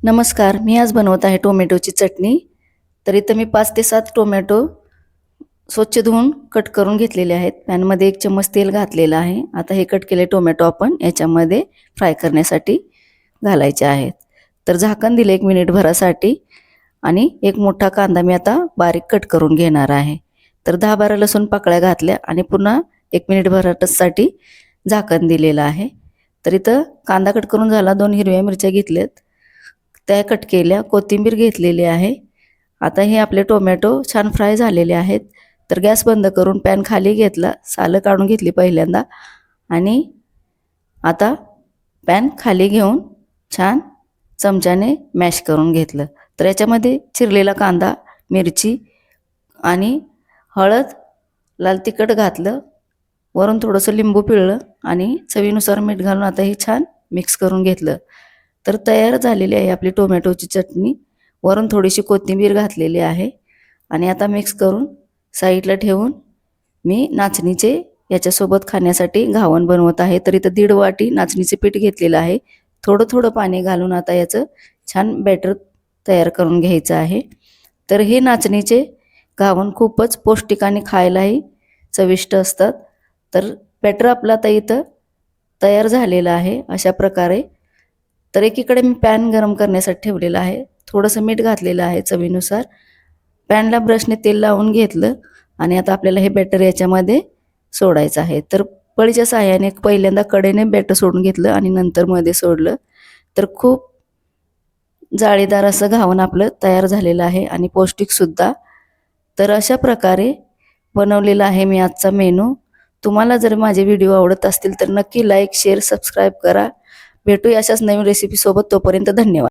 नमस्कार, मी आज बनवत आहे टोमॅटोची चटणी। तर इथं मी 5 ते 7 टोमॅटो स्वच्छ धुवून कट करून घेतलेले आहेत। पॅनमध्ये 1 चम्मच तेल घातलेलं आहे। आता हे कट केले टोमॅटो आपण याच्यामध्ये फ्राय करण्यासाठी घालायचे आहेत। तर झाकण दिले 1 मिनिट भरासाठी आणि एक मोठा कांदा मी आता बारीक कट करून घेणार आहे। तर 10-12 लसूण पाकळ्या घातल्या आणि पुन्हा 1 मिनिट भरासाठी झाकण दिलेलं आहे। तर इथं कांदा कट करून झाला, 2 हिरव्या मिरच्या घेतल्यात, त्या कट केल्या, कोथिंबीर घेतलेली आहे। आता हे आपले टोमॅटो छान फ्राय झालेले आहेत। तर गॅस बंद करून पॅन खाली घेतला, सालं काढून घेतली पहिल्यांदा आणि आता पॅन खाली घेऊन छान चमच्याने मॅश करून घेतलं। तर याच्यामध्ये चिरलेला कांदा, मिरची आणि हळद, लाल तिखट घातलं, वरून थोडंसं लिंबू पिळलं आणि चवीनुसार मीठ घालून आता हे छान मिक्स करून घेतलं। तर तयार झालेली आहे आपली टोमॅटोची चटणी। वरून थोडीशी कोथिंबीर घातलेली आहे आणि आता मिक्स करून साईडला ठेवून मी नाचणीचे याच्यासोबत खाण्यासाठी घावण बनवत आहे। तर इथं 1.5 वाटी नाचणीचे पीठ घेतलेलं आहे। थोडं थोडं पाणी घालून आता याचं छान बॅटर तयार करून घ्यायचं आहे। तर हे नाचणीचे घावण खूपच पौष्टिक आणि खायलाही चविष्ट असतात। तर बॅटर आपलं आता इथं तयार झालेलं आहे अशा प्रकारे। तर एकीकडे मी पॅन गरम करण्यासाठी ठेवलेला आहे, थोडंसं मीठ घातलेलं आहे चवीनुसार। पॅनला ब्रशने तेल लावून घेतलं आणि आता आपल्याला हे बॅटर याच्यामध्ये सोडायचं आहे। तर पळीच्या सहाय्याने पहिल्यांदा कडेने बॅटर सोडून घेतलं आणि नंतर मध्ये सोडलं। तर खूप जाळीदार असं घावण आपलं तयार झालेलं आहे आणि पौष्टिक सुद्धा। तर अशा प्रकारे बनवलेला आहे मी आजचा मेनू। तुम्हाला जर माझे व्हिडिओ आवडत असतील तर नक्की लाईक, शेअर, सबस्क्राईब करा। भेटूया अशाच नवीन रेसिपी सोबत, तोपर्यंत धन्यवाद।